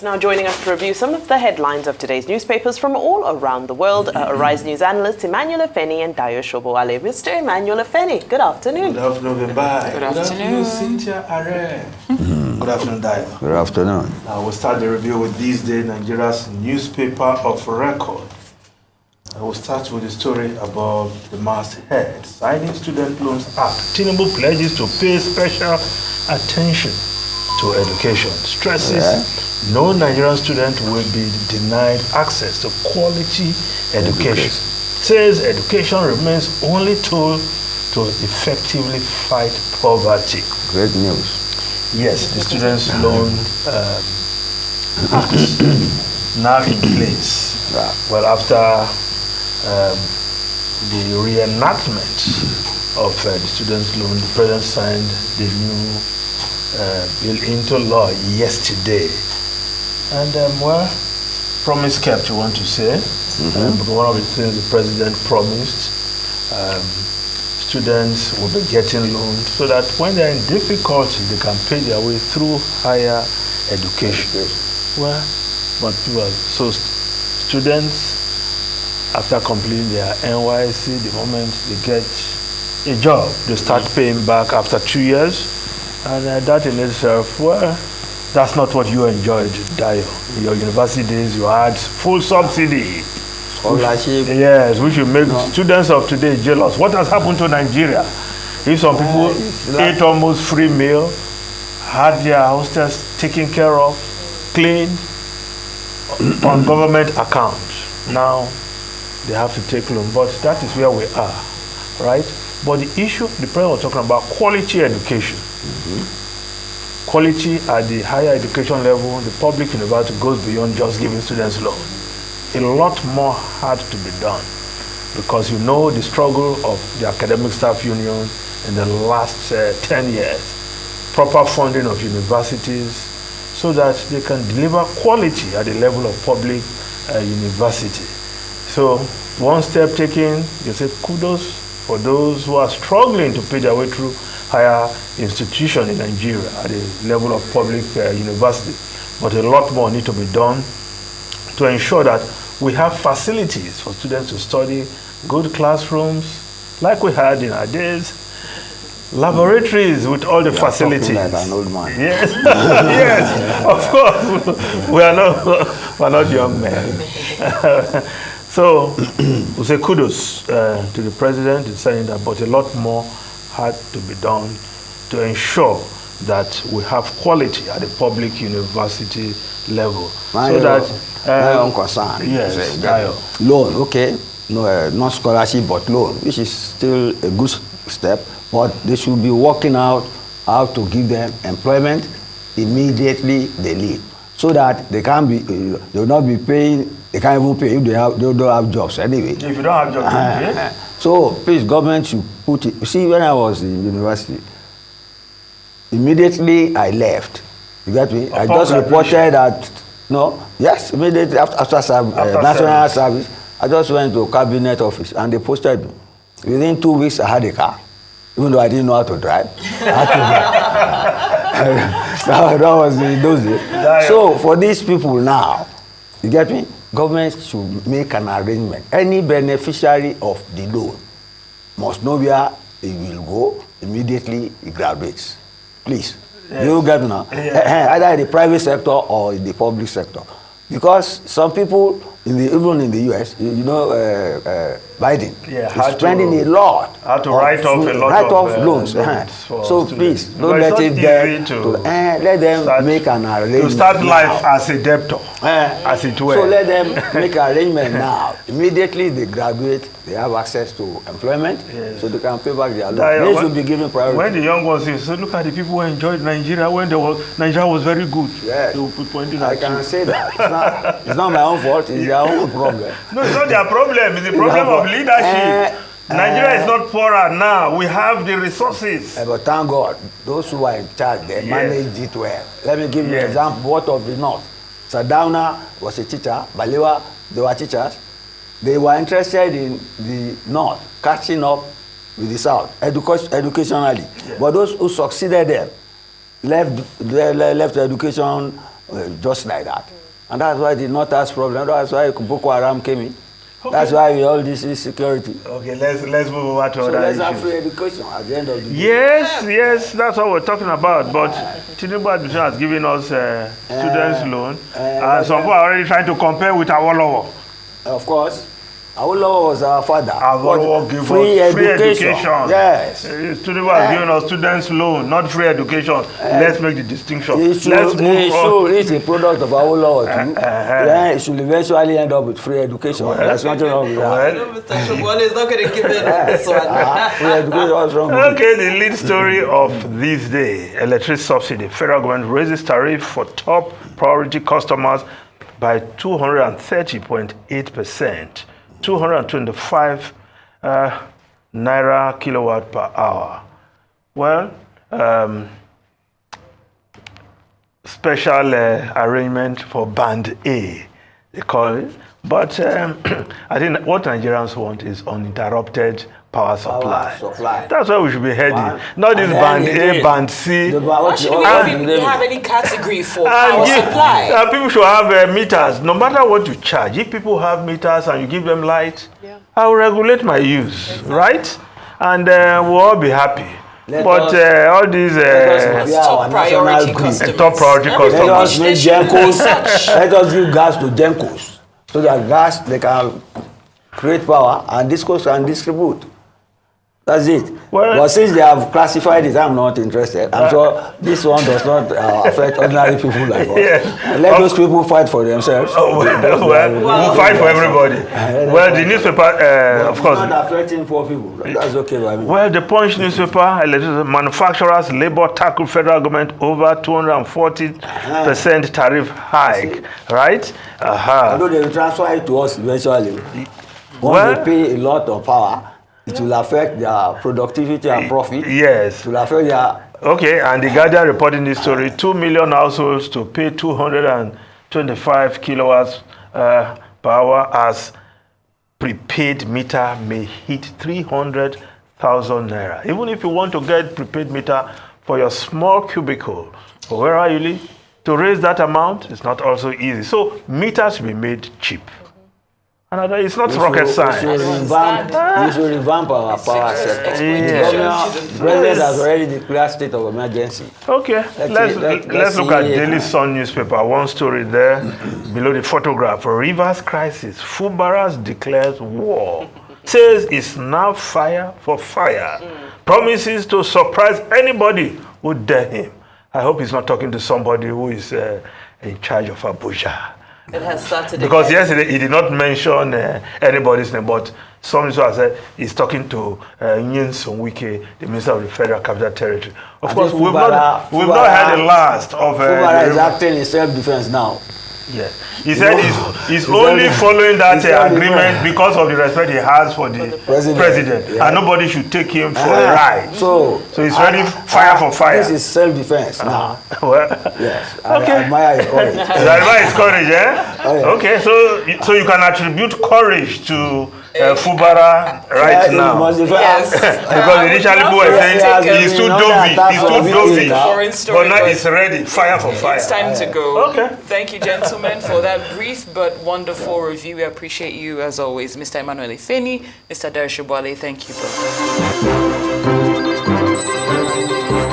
Now joining us to review some of the headlines of today's newspapers from all around the world are Arise News analysts Emmanuel Afeni and Dayo Shobowale. Mr. Emmanuel Afeni, good afternoon. Good afternoon, bye. Good afternoon, Cynthia Are. Good afternoon, Dayo. Good afternoon. Now we'll start the review with this day Nigeria's newspaper of record. I will start with the story about the masthead signing Student Loans Act. Tinubu pledges to pay special attention to education. Stresses no Nigerian student will be denied access to quality education. Says education remains only tool to effectively fight poverty. Great news. Yes, the Students Loan Act now in place. Yeah. Well, after the reenactment of the students' loan, the president signed the new bill into law yesterday. And well, promise kept, you want to say. But one of the things the president promised, students will be getting loans so that when they're in difficulty, they can pay their way through higher education. Well, so students, after completing their NYC, the moment they get a job, they start paying back after 2 years. And that in itself, well, that's not what you enjoyed, Dayo. In your university days, you had full subsidy. Scholarship. Yes, which will make students of today jealous. What has happened to Nigeria? If some people ate almost free meal, had their hostels taken care of, cleaned, on government accounts, now they have to take loan, but that is where we are, right? But the issue, the president was talking about quality education. Quality at the higher education level, the public university goes beyond just giving students loan. A lot more had to be done because you know the struggle of the academic staff union in the last 10 years. Proper funding of universities so that they can deliver quality at the level of public university. So one step taken, you say kudos for those who are struggling to pay their way through higher institution in Nigeria at the level of public university. But a lot more need to be done to ensure that we have facilities for students to study, good classrooms, like we had in our days, laboratories with all the facilities. Like an old man. Yes, yes, of course. We're not young men. So we say kudos to the president in saying that, but a lot more had to be done to ensure that we have quality at the public university level. So that my own concern. Yes, loan, okay, no, not scholarship, but loan, which is still a good step. But they should be working out how to give them employment immediately they leave, so that they can be, they will not be paying. They can't even pay if they don't have jobs anyway. if you don't have jobs, So please, government should put it. You see, when I was in university, immediately I left. You get me? I just reported that. No, yes, immediately after national service, I just went to cabinet office and they posted me. Within 2 weeks, I had a car, even though I didn't know how to drive. That was in those days. So for these people now, you get me? Government should make an arrangement. Any beneficiary of the loan must know where he will go immediately he graduates. Please. Yes. You get me now? Either in the private sector or in the public sector. Because some people, even in the US, you know, Biden is spending a lot. How to write off a lot of loans. So please, don't let it get to let them make an arrangement. To start life as a debtor, as it were. So let them make an arrangement now. Immediately they graduate, they have access to employment, so they can pay back their loans. They should be given priority. When the young ones say, so look at the people who enjoyed Nigeria when Nigeria was very good. Yes. I can say that. It's not my own fault, it's their own problem. No, it's not their problem, it's the problem of leadership. Nigeria is not poorer now. We have the resources. But thank God, those who are in charge, they manage it well. Let me give you an example. What of the North? Sadauna was a teacher. Balewa, they were teachers. They were interested in the North, catching up with the South, educationally. But those who succeeded them left education just like that. And that's why the North has problem. That's why Boko Haram came in. Okay. That's why we all this insecurity. Okay, let's move over to other issues. So let's have free education at the end of the day. Yes, that's what we're talking about. But Tinubu administration has given us students loan. Some people are already trying to compare with Awolowo. Of course. Awolowo was our father. Awolowo gave free us free education. Yes. Tinubu has given us students loan, not free education. Let's make the distinction. Let's move on. It's a product of Awolowo too. Then it should eventually end up with free education. There's nothing wrong with that. Mr. Shobwale is not going to give in on this one. Free education, what's wrong with it? Okay, the lead story of this day, electricity subsidy. Federal government raises tariff for top priority customers by 230.8%. 225 naira kilowatt per hour. Well, special arrangement for band A, they call it. But I think what Nigerians want is uninterrupted power supply. That's where we should be heading. Not this band A, band C. Why should we have any category for power supply? People should have meters. No matter what you charge, if people have meters and you give them light, I will regulate my use, right? And we'll all be happy. But all these top priority customers. Let us make Gencos. Let us give gas to Gencos. So that gas, they can create power and Discos can distribute. That's it. Well, but since they have classified it, I'm not interested. I'm sure this one does not affect ordinary people like us. Let those people fight for themselves. We'll fight for everybody. Well, the newspaper, of course. It's not affecting poor people. That's okay by me. Well, the Punch newspaper, manufacturers, labor tackle federal government over 240% tariff hike, right? Although they will transfer it to us eventually. Once they pay a lot of power, it will affect their productivity and profit. Yes. It will affect their... Okay, and the Guardian reporting this story, 2 million households to pay 225 kilowatts per hour as prepaid meter may hit 300,000 naira. Even if you want to get prepaid meter for your small cubicle, or wherever you live, to raise that amount is not also easy. So meters should be made cheap. And it's not rocket science. We should revamp our power sector. The president has already declared state of emergency. Okay, let's look at Daily Sun newspaper. One story there below the photograph. Rivers crisis. Fubaras declares war. Says it's now fire for fire. Promises to surprise anybody who dare him. I hope he's not talking to somebody who is in charge of Abuja. It has started because again. yesterday he did not mention anybody's name, but some has said he's talking to Nyesom Wike, the Minister of the Federal Capital Territory. Of course, we've not had the last of... Fubara is acting in self-defense now. Yes. He said he's only following that agreement because of the respect he has for the president. And nobody should take him for a ride. So he's ready fire for fire. This is self-defense now. Well, yes. I admire his courage. You admire his courage, Okay, so you can attribute courage to Fubara right now. Yes. Because initially people were saying he's too dovey, but now he's ready, fire for fire. It's time to go. Okay. Thank you, gentlemen, for that brief but wonderful review. We appreciate you as always. Mr. Emmanuel Ifeni, Mr. Tariffs, thank you both.